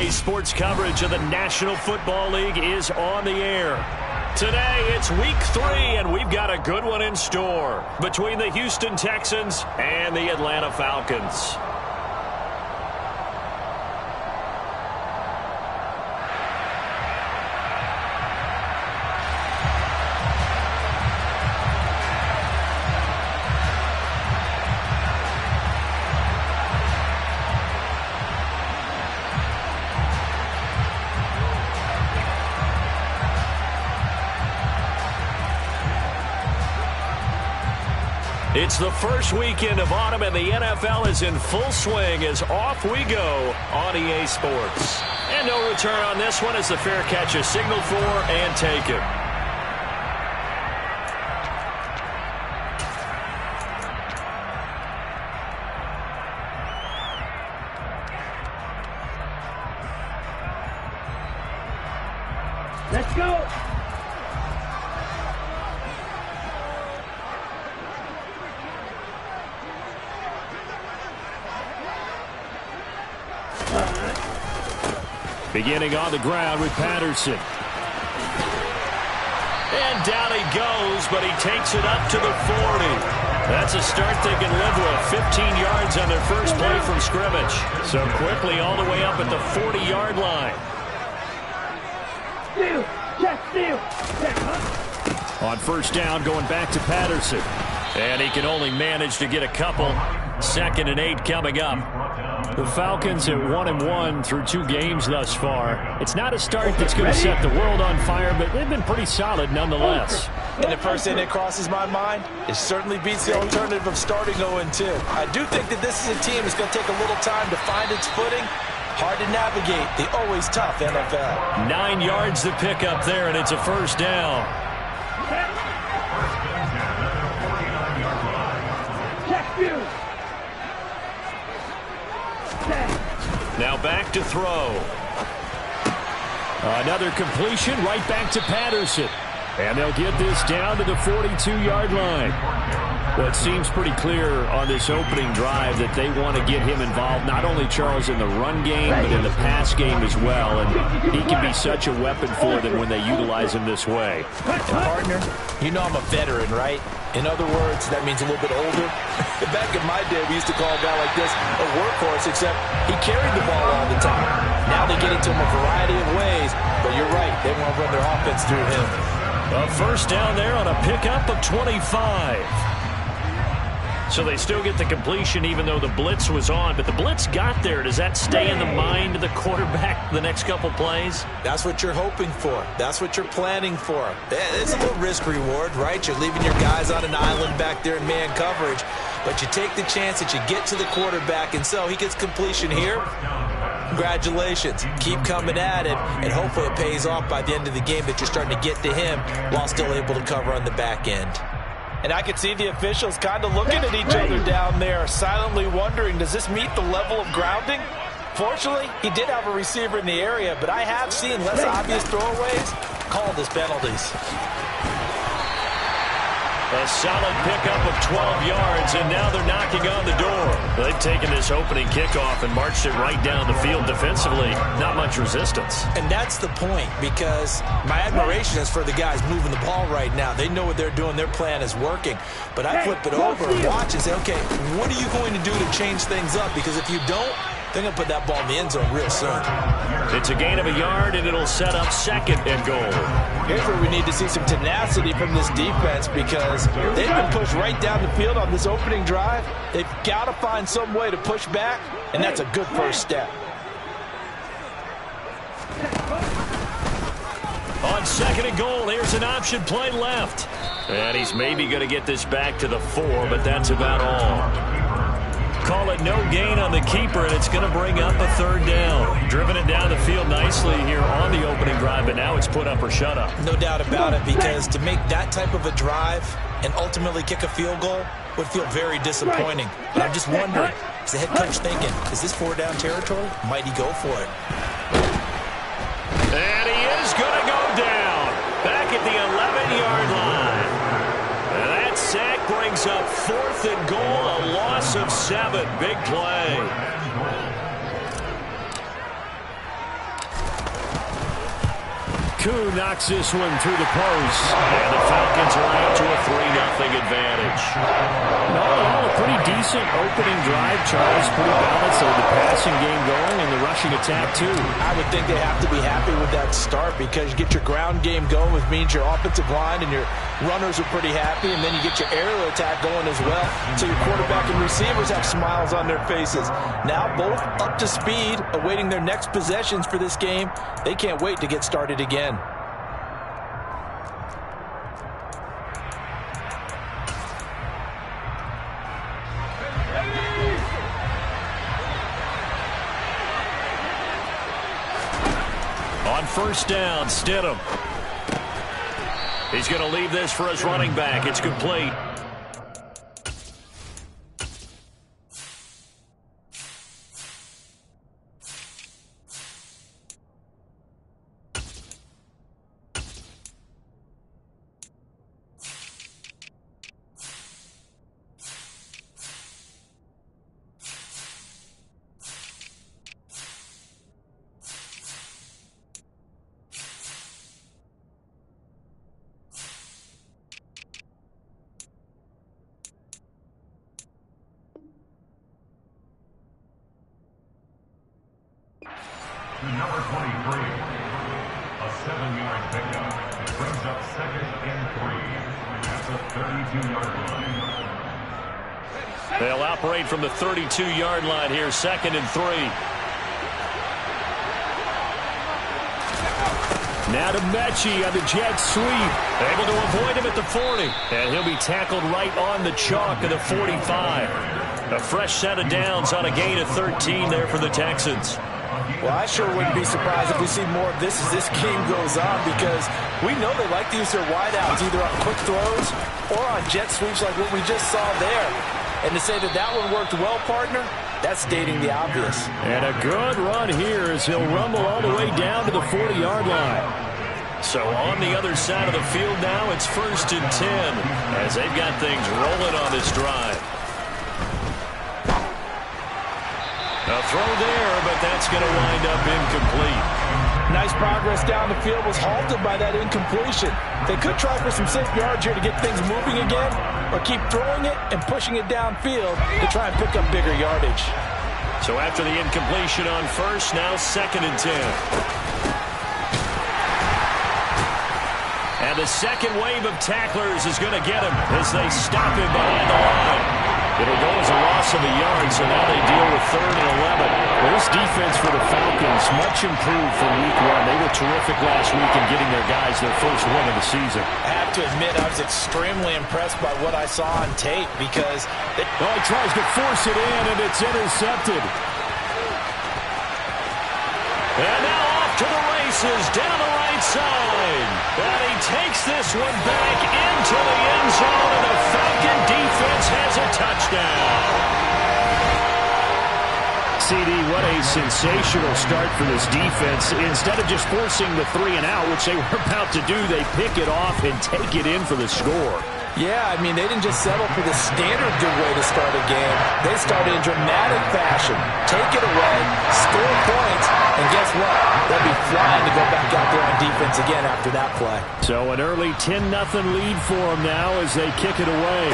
NBA sports coverage of the National Football League is on the air. Today, it's Week 3, and we've got a good one in store between the Houston Texans and the Atlanta Falcons. It's the first weekend of autumn, and the NFL is in full swing as off we go on EA Sports. And no return on this one as the fair catch is signaled for and taken. Let's go! Beginning on the ground with Patterson. And down he goes, but he takes it up to the 40. That's a start they can live with. 15 yards on their first play from scrimmage. So quickly all the way up at the 40-yard line. Steal! Check, steal! On first down, going back to Patterson. And he can only manage to get a couple. 2nd and 8 coming up. The Falcons at 1-1 through 2 games thus far. It's not a start that's going to set the world on fire, but they've been pretty solid nonetheless. And the first thing that crosses my mind, it certainly beats the alternative of starting 0-2. I do think that this is a team that's going to take a little time to find its footing. Hard to navigate the always tough NFL. 9 yards to pick up there, and it's a first down. Now back to throw. Another completion right back to Patterson. And they'll get this down to the 42-yard line. Well, it seems pretty clear on this opening drive that they want to get him involved, not only, Charles, in the run game, but in the pass game as well. And he can be such a weapon for them when they utilize him this way. And, partner, you know I'm a veteran, right? In other words, that means a little bit older. Back in my day, we used to call a guy like this a workhorse, except he carried the ball all the time. Now they get it to him a variety of ways, but you're right, they want to run their offense through him. A first down there on a pickup of 25. So they still get the completion even though the blitz was on. But the blitz got there. Does that stay in the mind of the quarterback the next couple plays? That's what you're hoping for. That's what you're planning for. It's a little risk reward, right? You're leaving your guys on an island back there in man coverage. But you take the chance that you get to the quarterback, and so he gets completion here. Congratulations. Keep coming at it, and hopefully it pays off by the end of the game that you're starting to get to him while still able to cover on the back end. And I could see the officials kind of looking at each other down there, silently wondering, does this meet the level of grounding? Fortunately, he did have a receiver in the area, but I have seen less obvious throwaways called as penalties. A solid pickup of 12 yards, and now they're knocking on the door. They've taken this opening kickoff and marched it right down the field defensively. Not much resistance. And that's the point, because my admiration is for the guys moving the ball right now. They know what they're doing. Their plan is working. But I flip it over and watch and say, okay, what are you going to do to change things up? Because if you don't, they're going to put that ball in the end zone real soon. It's a gain of a yard, and it'll set up 2nd and goal. Here's where we need to see some tenacity from this defense, because they've been pushed right down the field on this opening drive. They've got to find some way to push back, and that's a good first step. On 2nd and goal, here's an option play left. And he's maybe going to get this back to the 4, but that's about all. Call it no gain on the keeper, and it's going to bring up a 3rd down. Driven it down the field nicely here on the opening drive, but now it's put up or shut up. No doubt about it, because to make that type of a drive and ultimately kick a field goal would feel very disappointing. But I'm just wondering, is the head coach thinking, is this 4-down territory? Might he go for it? And he is going to go down back at the 11-yard line. And that sack brings up 4th and goal, a loss of 7. Big play. Koo knocks this one through the post. And the Falcons are out to a 3-0 advantage. All in all, a pretty decent opening drive, Charles. Pretty balanced. So the passing game going and the rushing attack, too. I would think they have to be happy with that start because you get your ground game going, which means your offensive line and your runners are pretty happy, and then you get your aerial attack going as well. So your quarterback and receivers have smiles on their faces. Now both up to speed, awaiting their next possessions for this game. They can't wait to get started again. On first down, Stidham. He's going to leave this for his running back. It's complete. Number 23, a 7-yard pickup. It brings up 2nd and 3 at the 32-yard line. They'll operate from the 32-yard line here, 2nd and 3. Now to Mechie on the jet sweep. Able to avoid him at the 40. And he'll be tackled right on the chalk of the 45. A fresh set of downs on a gain of 13 there for the Texans. Well, I sure wouldn't be surprised if we see more of this as this game goes on because we know they like to use their wideouts either on quick throws or on jet sweeps like what we just saw there. And to say that that one worked well, partner, that's stating the obvious. And a good run here as he'll rumble all the way down to the 40-yard line. So on the other side of the field now, it's 1st and 10 as they've got things rolling on this drive. A throw there, but that's going to wind up incomplete. Nice progress down the field was halted by that incompletion. They could try for some safe yards here to get things moving again, or keep throwing it and pushing it downfield to try and pick up bigger yardage. So after the incompletion on first, now 2nd and 10. And the second wave of tacklers is going to get him as they stop him behind the line. It'll go as a loss of a yard, so now they deal with 3rd and 11. Well, this defense for the Falcons, much improved from week 1. They were terrific last week in getting their guys their first win of the season. I have to admit, I was extremely impressed by what I saw on tape because... he tries to force it in, and it's intercepted. And now off to the races, down the right side. And he takes this one back into the end zone, and the Falcon defense has a touchdown. CD, what a sensational start for this defense. Instead of just forcing the 3 and out, which they were about to do, they pick it off and take it in for the score. Yeah, I mean, they didn't just settle for the standard good way to start a game. They started in dramatic fashion. Take it away, score points, and guess what? They'll be flying to go back out there on defense again after that play. So an early 10-0 lead for them now as they kick it away.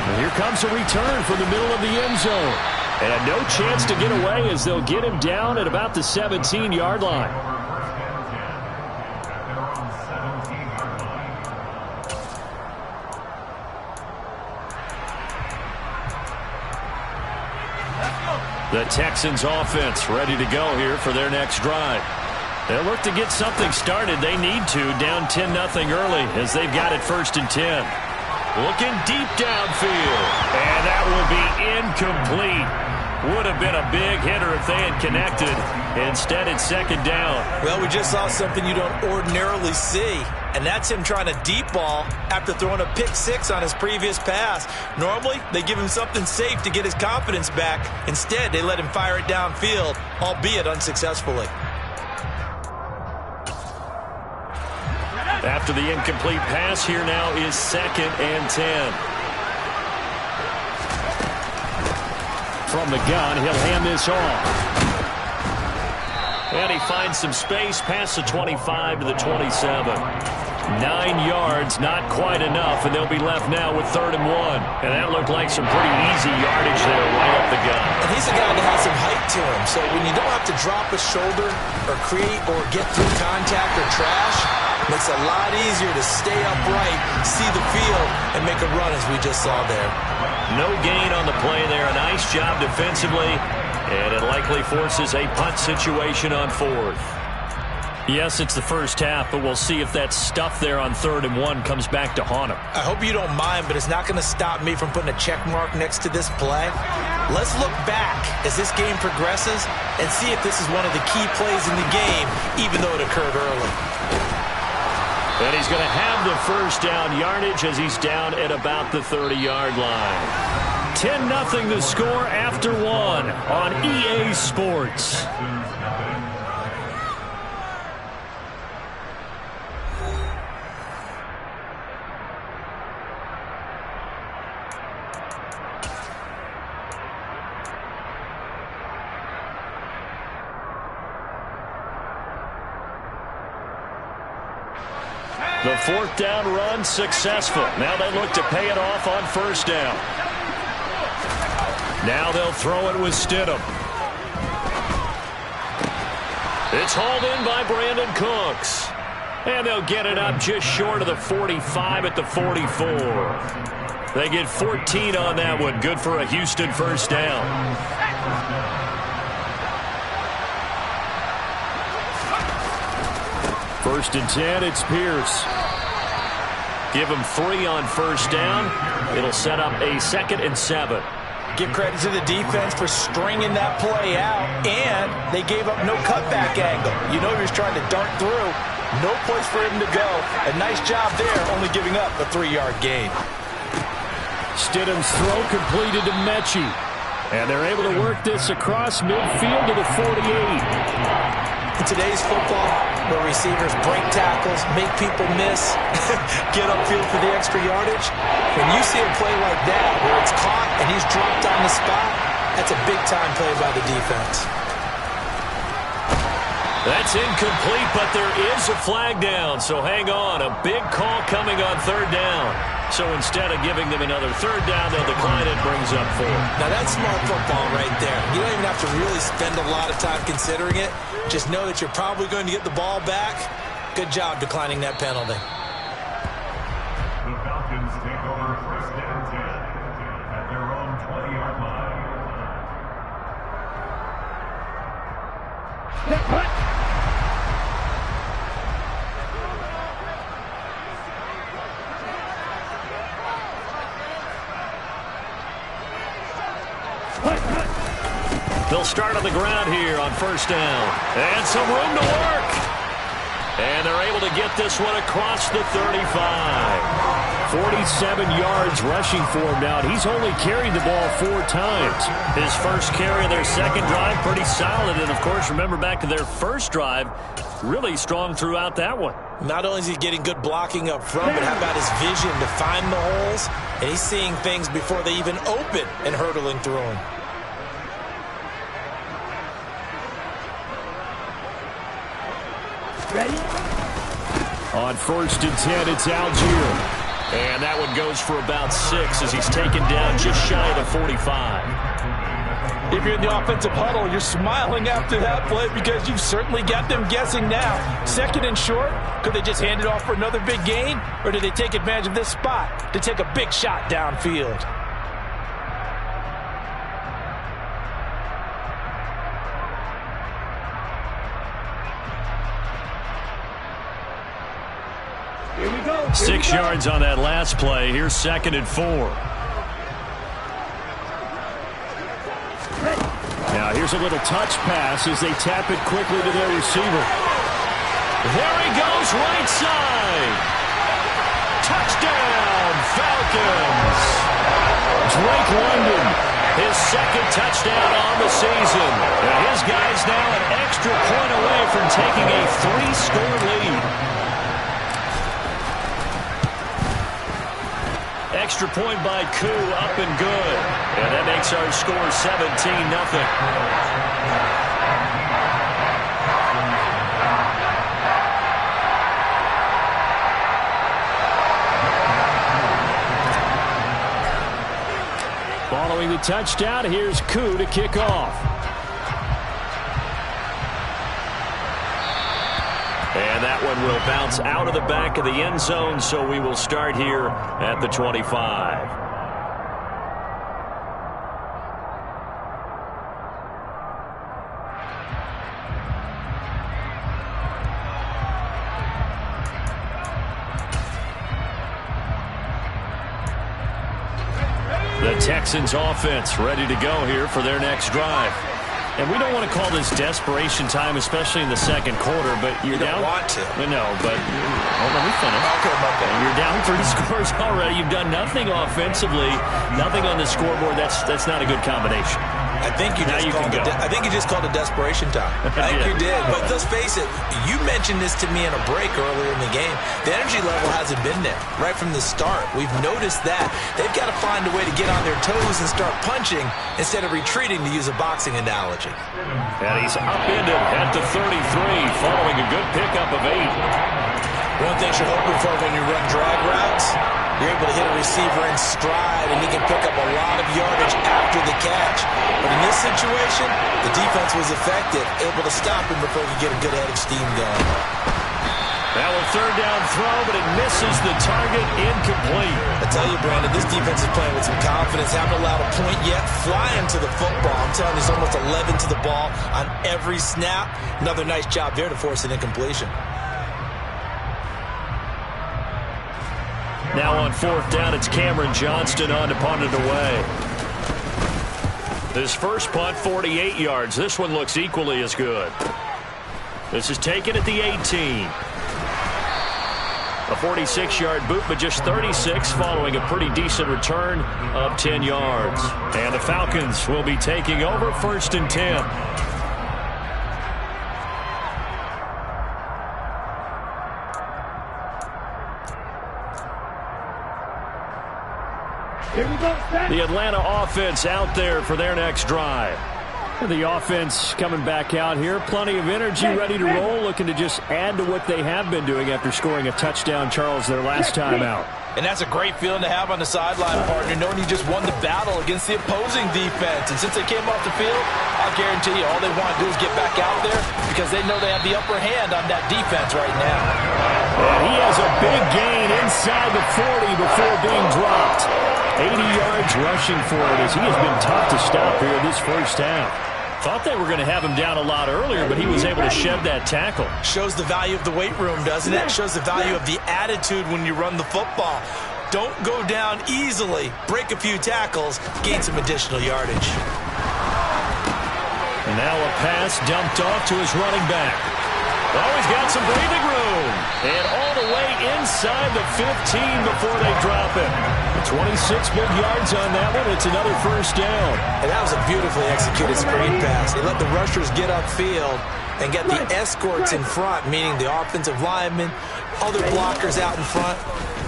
And here comes a return from the middle of the end zone. And no chance to get away as they'll get him down at about the 17-yard line. The Texans offense ready to go here for their next drive. They'll look to get something started. They need to, down 10-0 early as they've got it 1st and 10. Looking deep downfield. And that will be incomplete. Would have been a big hitter if they had connected. Instead, it's 2nd down. Well, we just saw something you don't ordinarily see, and that's him trying to deep ball after throwing a pick 6 on his previous pass. Normally, they give him something safe to get his confidence back. Instead, they let him fire it downfield, albeit unsuccessfully. After the incomplete pass, here now is 2nd and 10. From the gun, he'll hand this off. And he finds some space past the 25 to the 27. 9 yards, not quite enough, and they'll be left now with 3rd and 1. And that looked like some pretty easy yardage there right up the gut. And he's a guy that has some height to him, so when you don't have to drop a shoulder or create or get through contact or trash, it makes it a lot easier to stay upright, see the field, and make a run as we just saw there. No gain on the play there. A nice job defensively, and it likely forces a punt situation on 4th. Yes, it's the first half, but we'll see if that stuff there on 3rd and 1 comes back to haunt him. I hope you don't mind, but it's not going to stop me from putting a check mark next to this play. Let's look back as this game progresses and see if this is one of the key plays in the game, even though it occurred early. And he's going to have the first down yardage as he's down at about the 30-yard line. 10-0 the score after 1 on EA Sports. The 4th down run successful. Now they look to pay it off on 1st down. Now they'll throw it with Stidham. It's hauled in by Brandon Cooks. And they'll get it up just short of the 45 at the 44. They get 14 on that one. Good for a Houston 1st down. First and 10, it's Pierce. Give him 3 on 1st down. It'll set up a 2nd and 7. Give credit to the defense for stringing that play out, and they gave up no cutback angle. You know he was trying to dart through. No place for him to go. A nice job there, only giving up a 3-yard gain. Stidham's throw completed to Mechie. And they're able to work this across midfield to the 48. In today's football, where receivers break tackles, make people miss, get upfield for the extra yardage, when you see a play like that where it's caught and he's dropped on the spot, that's a big-time play by the defense. That's incomplete, but there is a flag down, so hang on. A big call coming on 3rd down. So instead of giving them another 3rd down, they'll decline it, brings up 4. Now that's smart football right there. You don't even have to really spend a lot of time considering it. Just know that you're probably going to get the ball back. Good job declining that penalty. The Falcons take over 1st and 10 at their own 20-yard line. They'll start on the ground here on 1st down. And some room to work. And they're able to get this one across the 35. 47 yards rushing for him now. He's only carried the ball 4 times. His first carry of their 2nd drive, pretty solid. And, of course, remember back to their 1st drive, really strong throughout that one. Not only is he getting good blocking up front, but how about his vision to find the holes? And he's seeing things before they even open and hurtling through them. Ready? On 1st and 10, it's Algier. And that one goes for about 6 as he's taken down just shy of the 45. If you're in the offensive huddle, you're smiling after that play because you've certainly got them guessing now. 2nd and short, could they just hand it off for another big gain? Or do they take advantage of this spot to take a big shot downfield? Here we go. 6 yards on that last play. Here's 2nd and 4. Now here's a little touch pass as they tap it quickly to their receiver. There he goes, right side. Touchdown, Falcons. Drake London, his 2nd touchdown on the season. And his guys now an extra point away from taking a 3-score lead. Extra point by Koo, up and good. And that makes our score 17-0. the touchdown. Here's Koo to kick off. And that one will bounce out of the back of the end zone, so we will start here at the 25. The Texans offense ready to go here for their next drive. And we don't want to call this desperation time, especially in the second quarter, but you're down. You don't want to. No, but hold on, we finished. Okay, my bad. You're down 3 scores already. You've done nothing offensively, nothing on the scoreboard. That's not a good combination. I think you just called it desperation time. I think you did. But let's face it, you mentioned this to me in a break earlier in the game. The energy level hasn't been there right from the start. We've noticed that. They've got to find a way to get on their toes and start punching instead of retreating, to use a boxing analogy. And he's upended at the 33 following a good pickup of 8. One thing you're hoping for when you run drag routes, you're able to hit a receiver in stride, and he can pick up a lot of yardage after the catch. But in this situation, the defense was effective, able to stop him before he could get a good head of steam going. Now a third down throw, but it misses the target, incomplete. I tell you, Brandon, this defense is playing with some confidence. Haven't allowed a point yet. Flying to the football. I'm telling you, it's almost 11 to the ball on every snap. Another nice job there to force an incompletion. Now on fourth down, it's Cameron Johnston on to punt it away. His first punt, 48 yards. This one looks equally as good. This is taken at the 18. A 46-yard boot, but just 36 following a pretty decent return of 10 yards. And the Falcons will be taking over, 1st and 10. The Atlanta offense out there for their next drive. The offense coming back out here. Plenty of energy, ready to roll, looking to just add to what they have been doing after scoring a touchdown, Charles, their last time out. And that's a great feeling to have on the sideline, partner, knowing you just won the battle against the opposing defense. And since they came off the field, I'll guarantee you all they want to do is get back out there because they know they have the upper hand on that defense right now. And he has a big gain inside the 40 before being dropped. 80 yards rushing for it as he has been tough to stop here this first half. Thought they were going to have him down a lot earlier, but he was able to shed that tackle. Shows the value of the weight room, doesn't it? Shows the value of the attitude when you run the football. Don't go down easily. Break a few tackles. Gain some additional yardage. And now a pass dumped off to his running back. Oh, he's got some breathing room. And all the way inside the 15 before they drop him. 26 big yards on that one. It's another first down. And that was a beautifully executed screen pass. They let the rushers get upfield and get the escorts in front, meaning the offensive linemen, other blockers out in front.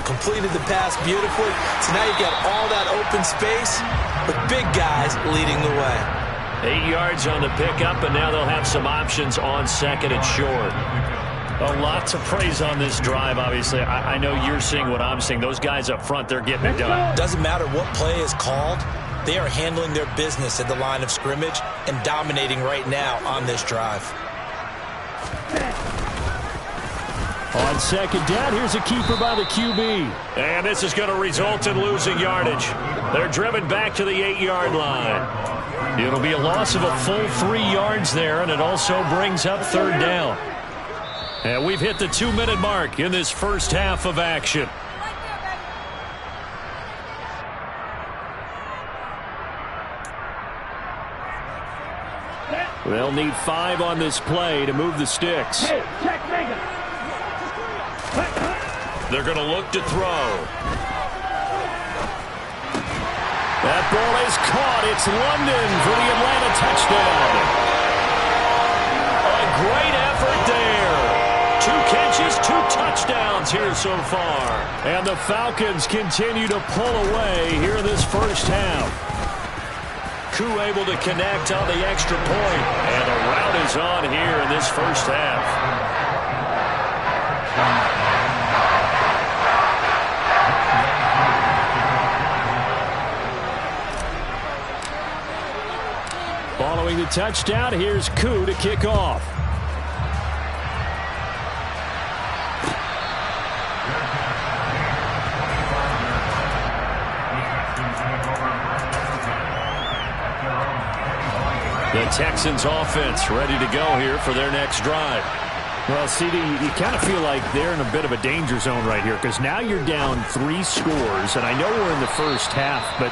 Completed the pass beautifully. So now you've got all that open space with big guys leading the way. 8 yards on the pickup, and now they'll have some options on second and short. A lot to praise on this drive, obviously. I know you're seeing what I'm seeing. Those guys up front, they're getting it done. Doesn't matter what play is called. They are handling their business at the line of scrimmage and dominating right now on this drive. On second down, here's a keeper by the QB. And this is going to result in losing yardage. They're driven back to the 8-yard line. It'll be a loss of a full 3 yards there, and it also brings up third down. And we've hit the 2-minute mark in this first half of action. They'll need 5 on this play to move the sticks. They're going to look to throw. That ball is caught. It's London for the Atlanta touchdown. A great effort there. 2 catches, 2 touchdowns here so far. And the Falcons continue to pull away here in this first half. Koo able to connect on the extra point. And the route is on here in this first half. Throwing the touchdown, here's Koo to kick off. The Texans offense ready to go here for their next drive. Well, CD, you kind of feel like they're in a bit of a danger zone right here because now you're down 3 scores, and I know we're in the first half, but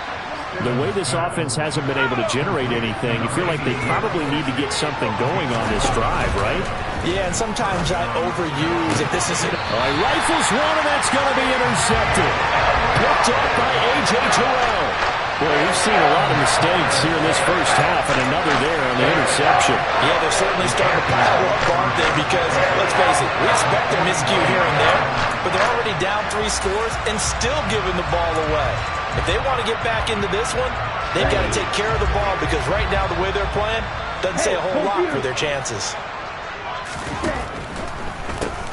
the way this offense hasn't been able to generate anything, you feel like they probably need to get something going on this drive, right? Yeah, and sometimes I overuse if this isn't. Rifles one, and that's going to be intercepted. Picked up by A.J. Terrell. Well, we've seen a lot of mistakes here in this first half, and another there on the interception. Yeah, they're certainly starting to pile up on there because, let's face it, we expect a miscue here and there, but they're already down 3 scores and still giving the ball away. If they want to get back into this one, they've got to take care of the ball because right now the way they're playing doesn't say a whole lot for their chances.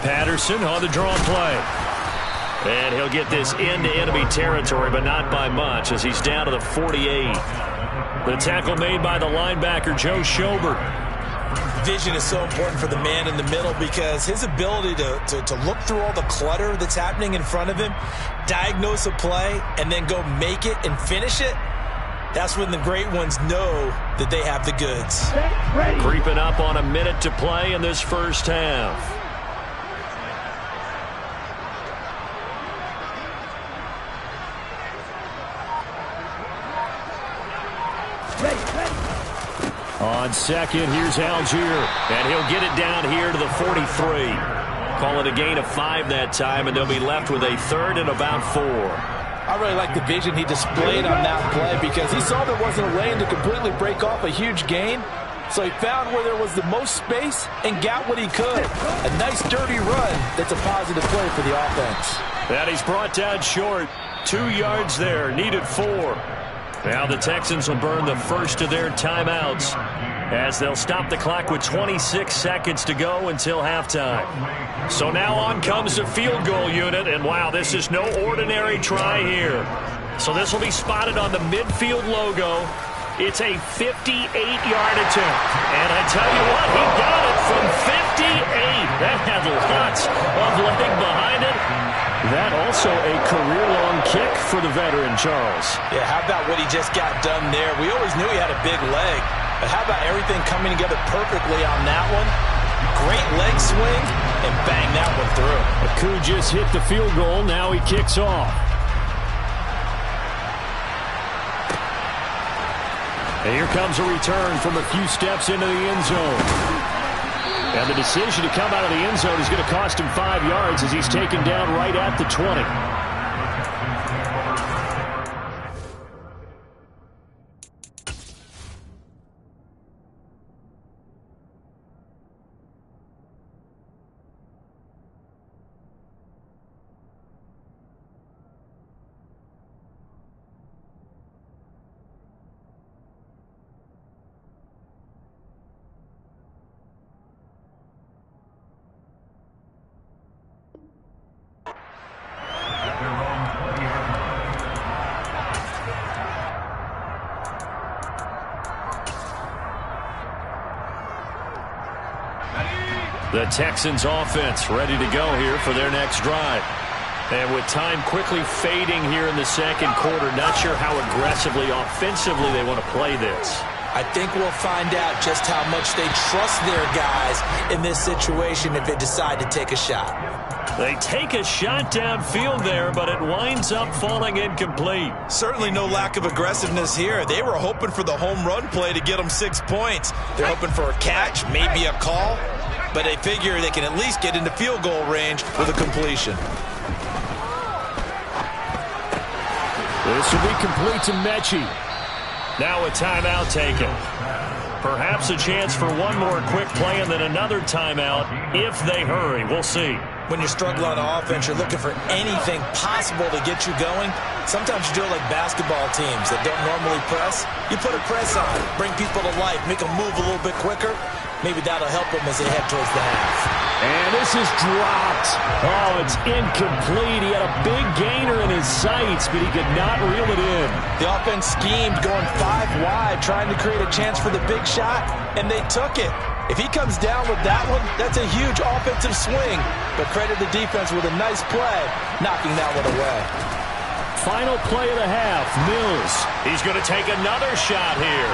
Patterson on the draw play. And he'll get this into enemy territory, but not by much as he's down to the 48. The tackle made by the linebacker, Joe Schobert. Vision is so important for the man in the middle because his ability to look through all the clutter that's happening in front of him, diagnose a play, and then go make it and finish it, that's when the great ones know that they have the goods. Creeping up on a minute to play in this first half. On second, here's Algier, and he'll get it down here to the 43. Call it a gain of 5 that time, and they'll be left with a third and about 4. I really like the vision he displayed on that play because he saw there wasn't a lane to completely break off a huge gain. So he found where there was the most space and got what he could. A nice dirty run that's a positive play for the offense. And he's brought down short. 2 yards there, needed 4. Now the Texans will burn the first of their timeouts as they'll stop the clock with 26 seconds to go until halftime. So now on comes the field goal unit, and wow, this is no ordinary try here. So this will be spotted on the midfield logo. It's a 58-yard attempt. And I tell you what, he got it from 58. That had lots of leg behind it. That also a career-long kick for the veteran, Charles. Yeah, how about what he just got done there? We always knew he had a big leg, but how about everything coming together perfectly on that one? Great leg swing, and bang that one through. Koo just hit the field goal. Now he kicks off. And here comes a return from a few steps into the end zone. And the decision to come out of the end zone is going to cost him 5 yards as he's taken down right at the 20. The Texans offense ready to go here for their next drive. And with time quickly fading here in the second quarter, not sure how aggressively, offensively they want to play this. I think we'll find out just how much they trust their guys in this situation if they decide to take a shot. They take a shot downfield there, but it winds up falling incomplete. Certainly no lack of aggressiveness here. They were hoping for the home run play to get them 6 points. They're hoping for a catch, maybe a call, but they figure they can at least get into field goal range with a completion. This will be complete to Mechie. Now a timeout taken. Perhaps a chance for one more quick play and then another timeout if they hurry. We'll see. When you're struggling on offense, you're looking for anything possible to get you going. Sometimes you do it like basketball teams that don't normally press. You put a press on, bring people to life, make them move a little bit quicker. Maybe that'll help them as they head towards the half. And this is dropped. Oh, it's incomplete. He had a big gainer in his sights, but he could not reel it in. The offense schemed going 5 wide, trying to create a chance for the big shot, and they took it. If he comes down with that one, that's a huge offensive swing. But credit the defense with a nice play, knocking that one away. Final play of the half, Mills. He's going to take another shot here.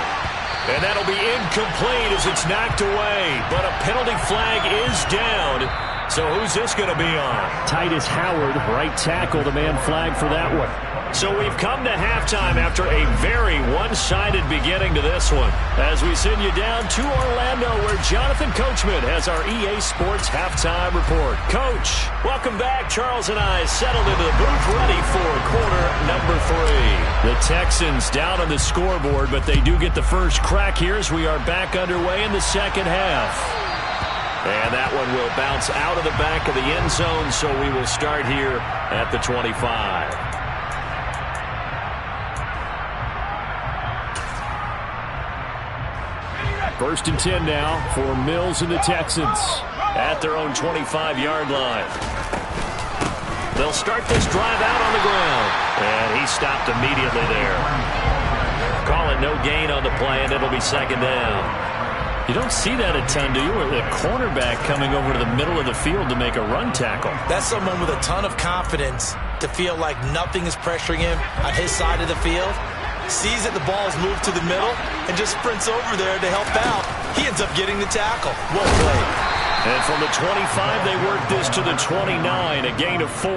And that'll be incomplete as it's knocked away. But a penalty flag is down. So who's this going to be on? Titus Howard, right tackle, the man flagged for that one. So we've come to halftime after a very one-sided beginning to this one. As we send you down to Orlando, where Jonathan Coachman has our EA Sports Halftime Report. Coach, welcome back. Charles and I settled into the booth ready for quarter number 3. The Texans down on the scoreboard, but they do get the first crack here as we are back underway in the second half. And that one will bounce out of the back of the end zone, so we will start here at the 25. First and 10 now for Mills and the Texans at their own 25-yard line. They'll start this drive out on the ground. And he stopped immediately there. Call it no gain on the play, and it'll be second down. You don't see that a ton, do you? A cornerback coming over to the middle of the field to make a run tackle. That's someone with a ton of confidence to feel like nothing is pressuring him on his side of the field. Sees that the ball is moved to the middle and just sprints over there to help out. He ends up getting the tackle. Well played. And from the 25, they work this to the 29, a gain of 4.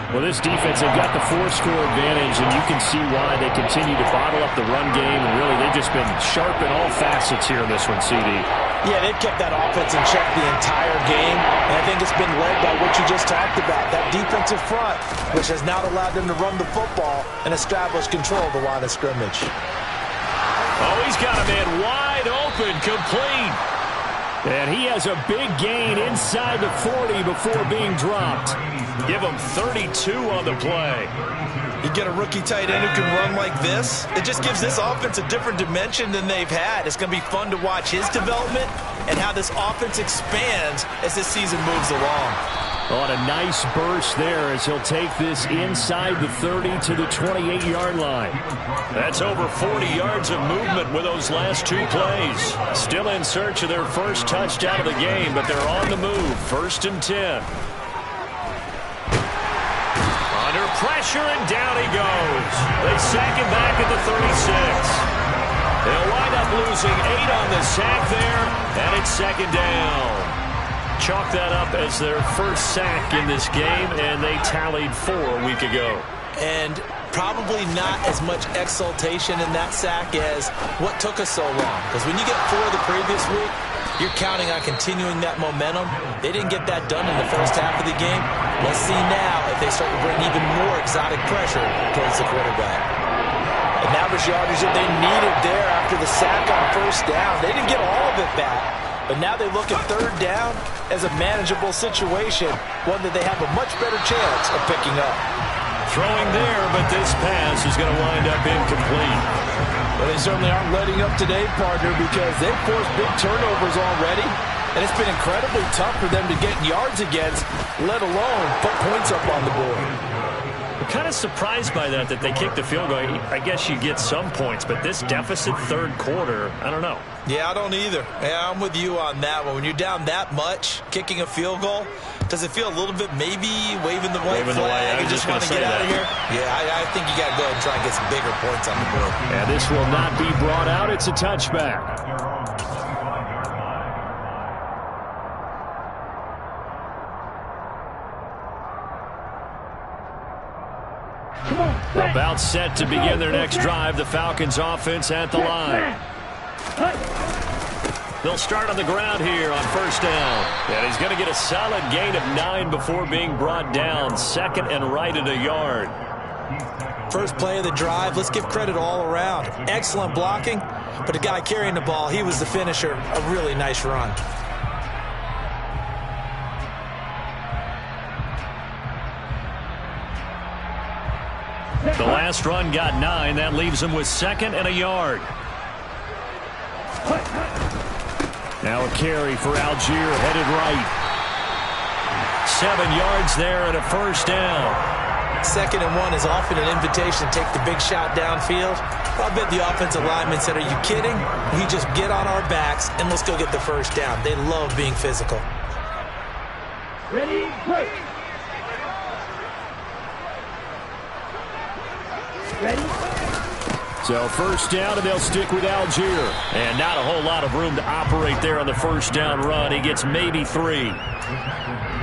Well, this defense, they've got the 4-score advantage, and you can see why they continue to bottle up the run game, and really they've just been sharp in all facets here in this one, CD. Yeah, they've kept that offense in check the entire game, and I think it's been led by what you just talked about, that defensive front, which has now allowed them to run the football and establish control of the line of scrimmage. Oh, he's got a man wide open, complete. And he has a big gain inside the 40 before being dropped. Give him 32 on the play. You get a rookie tight end who can run like this, it just gives this offense a different dimension than they've had. It's going to be fun to watch his development and how this offense expands as this season moves along. On a nice burst there as he'll take this inside the 30 to the 28-yard line. That's over 40 yards of movement with those last 2 plays. Still in search of their first touchdown of the game, but they're on the move. First and 10. Under pressure, and down he goes. They sack him back at the 36. They'll wind up losing 8 on the sack there, and it's second down. Chalk that up as their first sack in this game, and they tallied 4 a week ago. And probably not as much exultation in that sack as what took us so long. Because when you get 4 the previous week, you're counting on continuing that momentum. They didn't get that done in the first half of the game. Let's see now if they start to bring even more exotic pressure towards the quarterback. And average yardage that they needed there after the sack on first down. They didn't get all of it back. But now they look at third down as a manageable situation, one that they have a much better chance of picking up. Throwing there, but this pass is going to wind up incomplete. Well, they certainly aren't letting up today, partner, because they've forced big turnovers already, and it's been incredibly tough for them to get yards against, let alone put points up on the board. I'm kind of surprised by that they kicked the field goal. I guess you get some points, but this deficit third quarter, I don't know. Yeah, I don't either. Yeah, I'm with you on that one. When you're down that much, kicking a field goal, does it feel a little bit maybe waving the white flag and just want to get out of here? Yeah, I think you got to go ahead and try and get some bigger points on the board. And this will not be brought out. It's a touchback. About set to begin their next drive. The Falcons offense at the line. They'll start on the ground here on first down. And he's going to get a solid gain of 9 before being brought down. Second and right at a yard. First play of the drive, let's give credit all around. Excellent blocking, but the guy carrying the ball, he was the finisher. A really nice run. The last run got 9. That leaves him with second and a yard. Now a carry for Algier, headed right. 7 yards there and a first down. 2nd and 1 is often an invitation to take the big shot downfield. I bet the offensive lineman said, are you kidding? We just get on our backs and let's go get the first down. They love being physical. Ready, play. Ready. So first down, and they'll stick with Algier. And not a whole lot of room to operate there on the first down run. He gets maybe 3.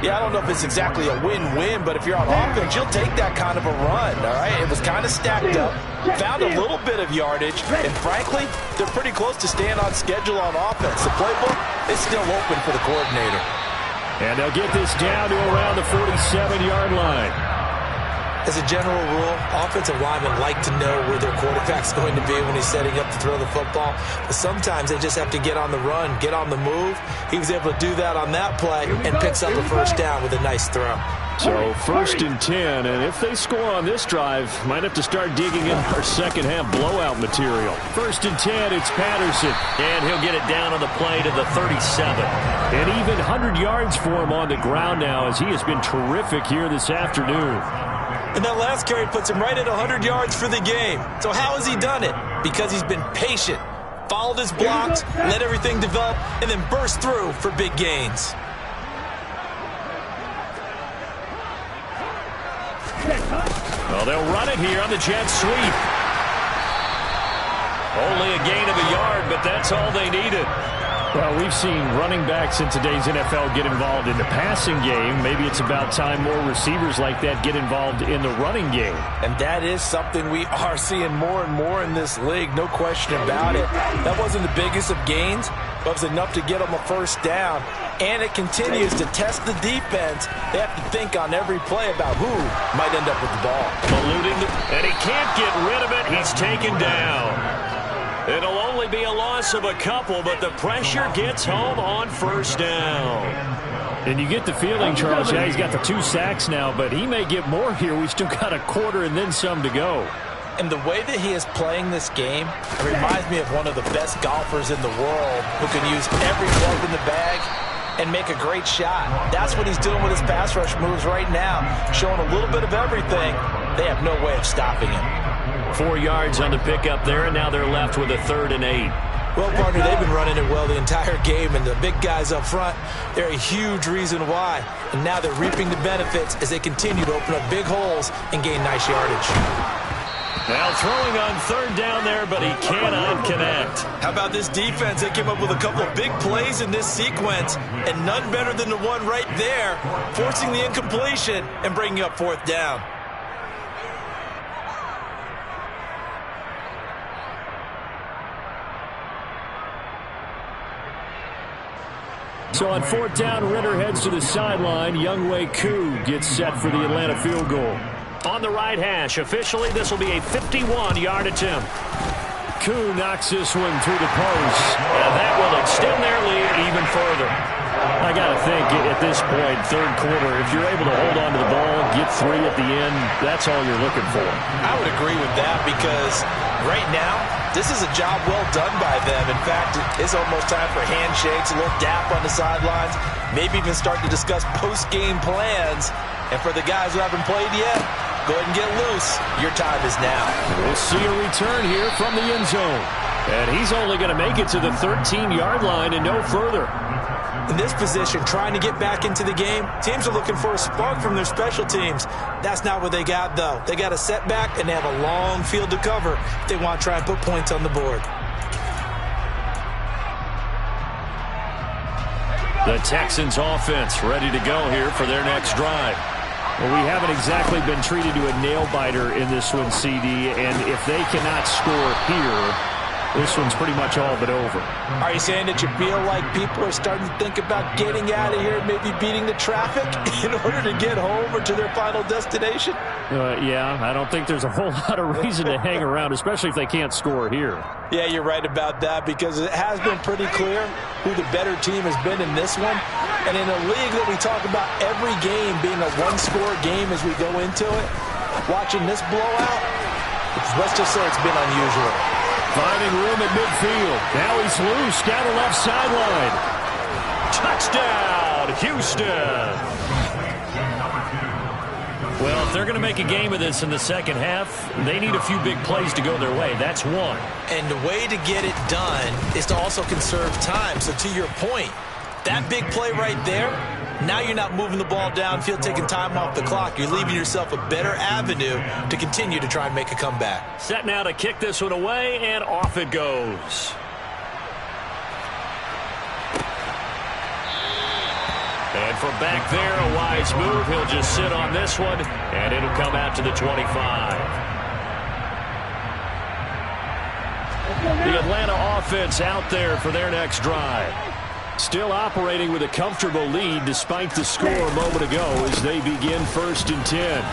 Yeah, I don't know if it's exactly a win-win, but if you're on offense, you'll take that kind of a run, all right? It was kind of stacked up, found a little bit of yardage, and frankly, they're pretty close to staying on schedule on offense. The playbook is still open for the coordinator. And they'll get this down to around the 47-yard line. As a general rule, offensive linemen like to know where their quarterback's going to be when he's setting up to throw the football. But sometimes they just have to get on the run, get on the move. He was able to do that on that play and picks up a first down with a nice throw. So 1st and 10, and if they score on this drive, might have to start digging in our second-half blowout material. 1st and 10, it's Patterson, and he'll get it down on the play to the 37. And even 100 yards for him on the ground now, as he has been terrific here this afternoon. And that last carry puts him right at 100 yards for the game. So how has he done it? Because he's been patient, followed his blocks, let everything develop, and then burst through for big gains. Well, they'll run it here on the jet sweep. Only a gain of a yard, but that's all they needed. Well, we've seen running backs in today's NFL get involved in the passing game. Maybe it's about time more receivers like that get involved in the running game. And that is something we are seeing more and more in this league, no question about it. That wasn't the biggest of gains, but it was enough to get them a first down. And it continues to test the defense. They have to think on every play about who might end up with the ball. Eluding, and he can't get rid of it. He's taken down. It'll only be a loss of a couple, but the pressure gets home on first down. And you get the feeling, Charles, yeah, he's got the 2 sacks now, but he may get more here. We've still got a quarter and then some to go. And the way that he is playing this game reminds me of one of the best golfers in the world who can use every club in the bag and make a great shot. That's what he's doing with his pass rush moves right now, showing a little bit of everything. They have no way of stopping him. 4 yards on the pickup there, and now they're left with a 3rd and 8. Well, partner, they've been running it well the entire game, and the big guys up front, they're a huge reason why. And now they're reaping the benefits as they continue to open up big holes and gain nice yardage. Now throwing on 3rd down there, but he cannot connect. How about this defense? They came up with a couple of big plays in this sequence, and none better than the one right there, forcing the incompletion and bringing up 4th down. So on 4th down, Ritter heads to the sideline. Younghoe Koo gets set for the Atlanta field goal. On the right hash, officially this will be a 51-yard attempt. Koo knocks this one through the post, and that will extend their lead even further. I got to think at this point, 3rd quarter, if you're able to hold on to the ball, get 3 at the end, that's all you're looking for. I would agree with that because right now, this is a job well done by them. In fact, it's almost time for handshakes, a little dap on the sidelines, maybe even start to discuss post-game plans. And for the guys who haven't played yet, go ahead and get loose. Your time is now. We'll see a return here from the end zone. And he's only going to make it to the 13-yard line and no further. In this position, trying to get back into the game, teams are looking for a spark from their special teams. That's not what they got, though. They got a setback, and they have a long field to cover if they want to try and put points on the board. The Texans offense ready to go here for their next drive. Well, we haven't exactly been treated to a nail-biter in this one, CD, and if they cannot score here, this one's pretty much all but over. Are you saying that you feel like people are starting to think about getting out of here, maybe beating the traffic in order to get home or to their final destination? Yeah, I don't think there's a whole lot of reason to hang around, especially if they can't score here. Yeah, you're right about that because it has been pretty clear who the better team has been in this one. And in a league that we talk about every game being a one-score game as we go into it, watching this blowout, let's just say it's been unusual. Finding room at midfield. Now he's loose down the left sideline. Touchdown, Houston. Well, if they're going to make a game of this in the second half, they need a few big plays to go their way. That's one. And the way to get it done is to also conserve time. So to your point, that big play right there, now you're not moving the ball downfield, taking time off the clock. You're leaving yourself a better avenue to continue to try and make a comeback. Set now to kick this one away, and off it goes. And from back there, a wise move. He'll just sit on this one, and it'll come out to the 25. The Atlanta offense out there for their next drive. Still operating with a comfortable lead despite the score a moment ago as they begin 1st and 10.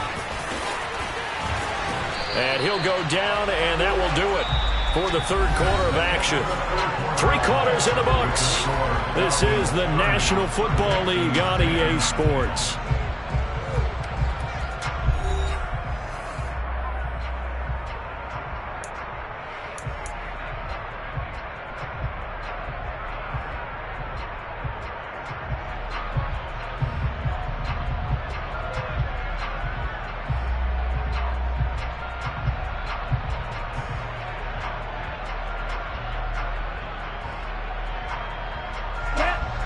And he'll go down, and that will do it for the third quarter of action. 3 quarters in the books. This is the National Football League on EA Sports.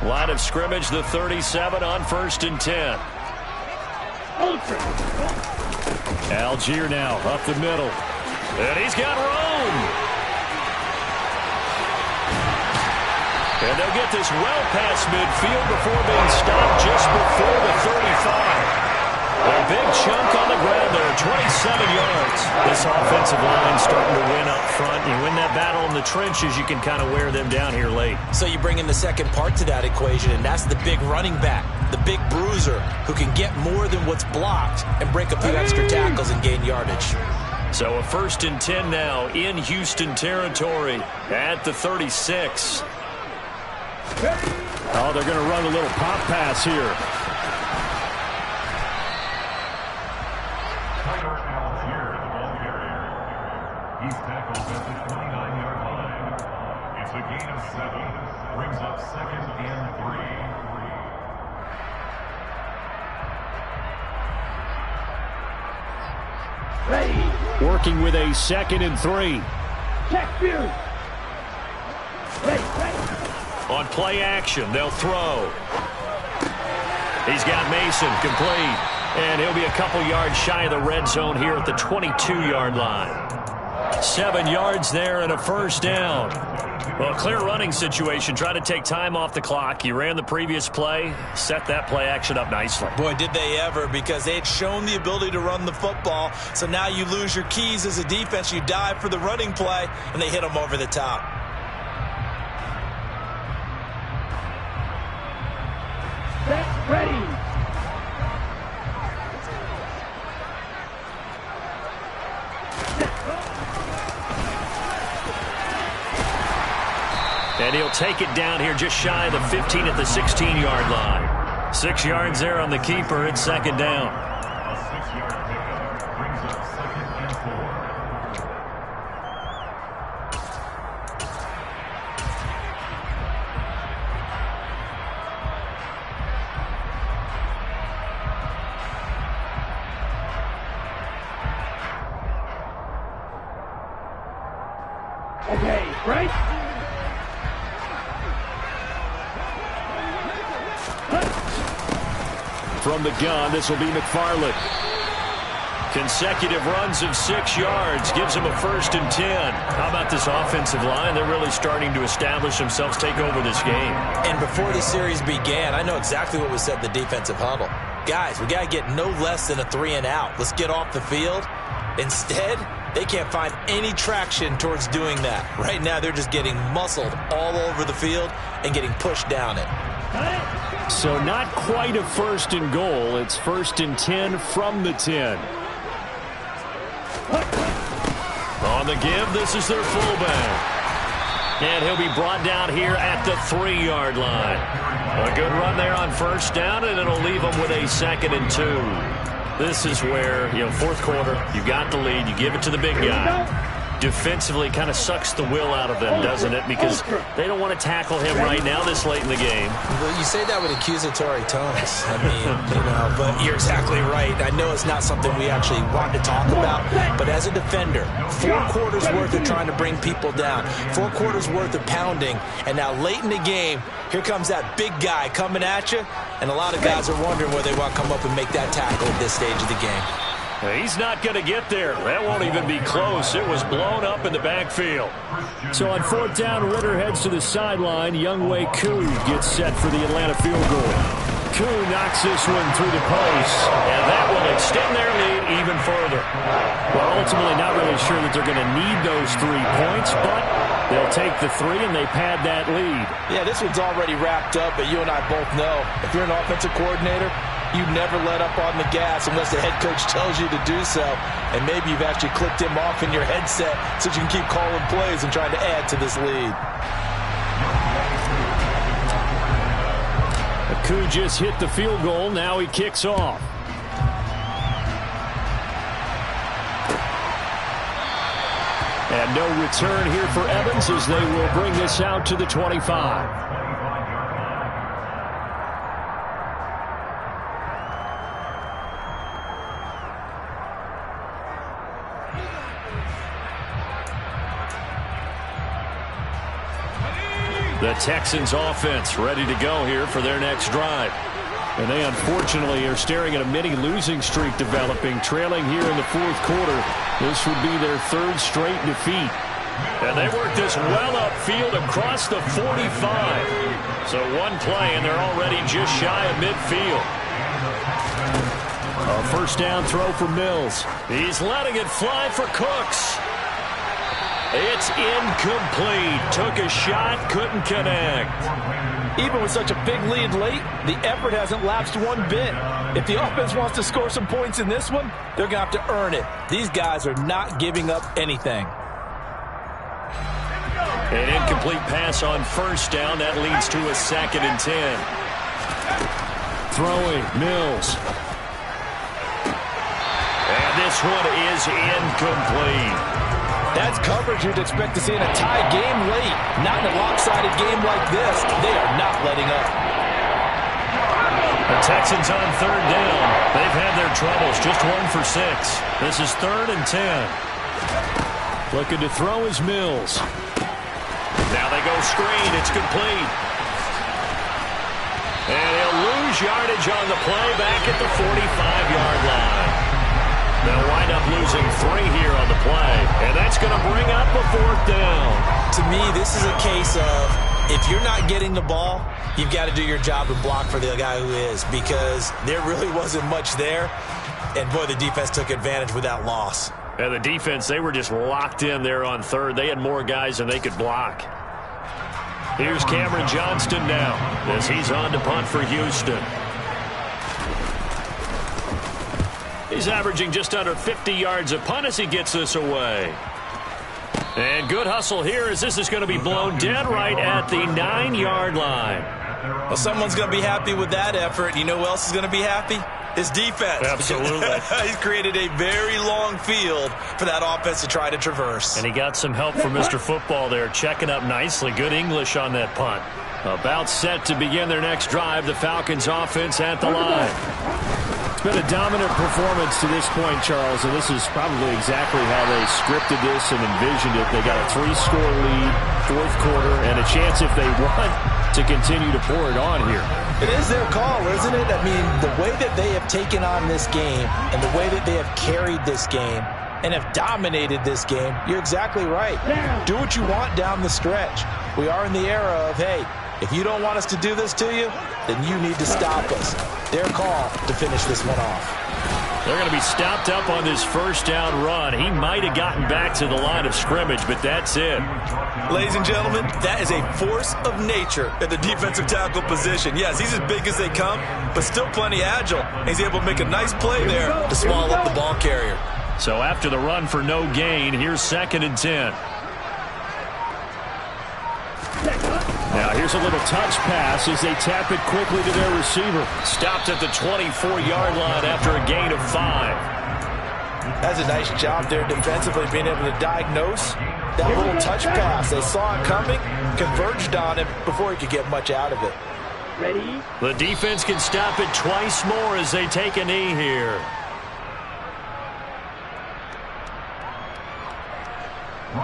Line of scrimmage, the 37 on 1st and 10. Algier now up the middle. And he's got room. And they'll get this well past midfield before being stopped just before the 35. A big chunk on the ground there, 27 yards. This offensive line starting to win up front. You win that battle in the trenches, you can kind of wear them down here late. So you bring in the second part to that equation, and that's the big running back, the big bruiser who can get more than what's blocked and break a few extra tackles and gain yardage. So a 1st and 10 now in Houston territory at the 36. Oh, they're going to run a little pop pass here. He's tackled at the 29-yard line. It's a gain of 7. Brings up 2nd and 3. Ready. Working with a 2nd and 3. Check view. Ready. On play action, they'll throw. He's got Mason complete. And he'll be a couple yards shy of the red zone here at the 22-yard line. 7 yards there and a 1st down. Well, clear running situation. Try to take time off the clock. You ran the previous play, set that play action up nicely. Boy, did they ever, because they had shown the ability to run the football. So now you lose your keys as a defense. You dive for the running play, and they hit them over the top. Set. Ready. And he'll take it down here just shy of the 15 at the 16-yard line. 6 yards there on the keeper. It's 2nd down. A 6-yard pickup brings up 2nd and 4. Okay, right. From the gun, this will be McFarland. Consecutive runs of 6 yards gives him a 1st and 10. How about this offensive line? They're really starting to establish themselves, take over this game. And before the series began, I know exactly what was said in the defensive huddle. Guys, we got to get no less than a 3 and out. Let's get off the field. Instead, they can't find any traction towards doing that. Right now, they're just getting muscled all over the field and getting pushed down it. So not quite a 1st and goal. It's 1st and 10 from the 10. On the give, this is their fullback. And he'll be brought down here at the 3-yard line. A good run there on 1st down, and it'll leave them with a 2nd and 2. This is where, 4th quarter, you got the lead. You give it to the big guy. defensively kind of sucks the will out of them, doesn't it? Because they don't want to tackle him right now this late in the game. Well, you say that with accusatory tones. I mean, but you're exactly right. I know it's not something we actually want to talk about, but as a defender, 4 quarters worth of trying to bring people down, 4 quarters worth of pounding, and now late in the game, here comes that big guy coming at you, and a lot of guys are wondering whether they want to come up and make that tackle at this stage of the game. He's not going to get there. That won't even be close. It was blown up in the backfield. So on 4th down, Ritter heads to the sideline. Younghoe Koo gets set for the Atlanta field goal. Koo knocks this one through the post, and that will extend their lead even further. Well, ultimately not really sure that they're going to need those 3 points, but they'll take the 3 and they pad that lead. Yeah, this one's already wrapped up, but you and I both know if you're an offensive coordinator, you never let up on the gas unless the head coach tells you to do so. And maybe you've actually clicked him off in your headset so you can keep calling plays and trying to add to this lead. Koo just hit the field goal. Now he kicks off. And no return here for Evans as they will bring this out to the 25. The Texans offense ready to go here for their next drive. And they unfortunately are staring at a mini losing streak developing, trailing here in the 4th quarter. This would be their 3rd straight defeat. And they work this well upfield across the 45. So one play and they're already just shy of midfield. A 1st down throw for Mills. He's letting it fly for Cooks. It's incomplete. Took a shot, couldn't connect. Even with such a big lead late, the effort hasn't lapsed one bit. If the offense wants to score some points in this one, they're going to have to earn it. These guys are not giving up anything. An incomplete pass on 1st down. That leads to a 2nd and 10. Throwing, Mills. And this one is incomplete. That's coverage you'd expect to see in a tie game late. Not in a lopsided game like this. They are not letting up. The Texans on 3rd down. They've had their troubles. Just 1 for 6. This is 3rd and 10. Looking to throw is Mills. Now they go screen. It's complete. And he'll lose yardage on the play back at the 45-yard line. They'll wind up losing 3 here on the play, and that's going to bring up a 4th down. To me, this is a case of if you're not getting the ball, you've got to do your job and block for the guy who is, because there really wasn't much there, and boy, the defense took advantage with that loss. And the defense, they were just locked in there on 3rd. They had more guys than they could block. Here's Cameron Johnston now as he's on to punt for Houston. He's averaging just under 50 yards a punt as he gets this away. And good hustle here as this is going to be blown dead right at the 9-yard line. Well, someone's going to be happy with that effort. You know who else is going to be happy? His defense. Absolutely. He's created a very long field for that offense to try to traverse. And he got some help from Mr. Football there, checking up nicely. Good English on that punt. About set to begin their next drive, the Falcons offense at the line. It's been a dominant performance to this point, Charles, and this is probably exactly how they scripted this and envisioned it. They got a 3-score lead, 4th quarter, and a chance if they want to continue to pour it on here. It is their call, isn't it? I mean, the way that they have taken on this game and the way that they have carried this game and have dominated this game, you're exactly right. Do what you want down the stretch. We are in the era of, hey, if you don't want us to do this to you, then you need to stop us. Their call to finish this one off. They're going to be stopped up on this 1st down run. He might have gotten back to the line of scrimmage, but that's it. Ladies and gentlemen, that is a force of nature at the defensive tackle position. Yes, he's as big as they come, but still plenty agile. He's able to make a nice play there to swallow up the ball carrier. So after the run for no gain, here's 2nd and 10. Now here's a little touch pass as they tap it quickly to their receiver. Stopped at the 24-yard line after a gain of 5. That's a nice job there defensively, being able to diagnose that little touch pass. They saw it coming, converged on him before he could get much out of it. Ready? The defense can stop it twice more as they take a knee here.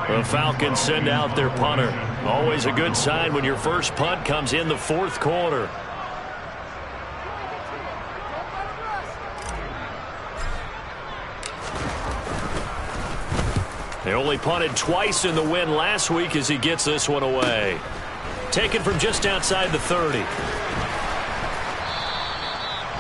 The Falcons send out their punter. Always a good sign when your first punt comes in the fourth quarter. They only punted twice in the win last week as he gets this one away. Taken from just outside the 30.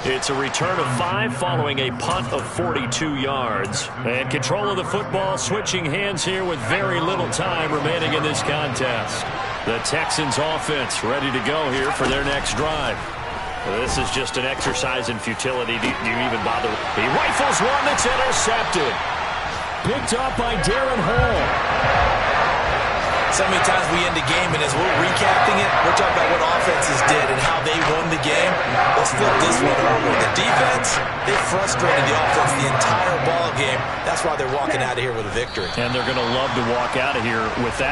It's a return of 5 following a punt of 42 yards. And control of the football switching hands here with very little time remaining in this contest. The Texans offense ready to go here for their next drive. This is just an exercise in futility. Do you even bother? He rifles one that's intercepted. Picked up by Darren Hall. So many times we end the game, and as we're recapping it, we're talking about what offenses did and how they won the game. Let's flip this one over. The defense, they frustrated the offense the entire ball game. That's why they're walking out of here with a victory. And they're going to love to walk out of here with that.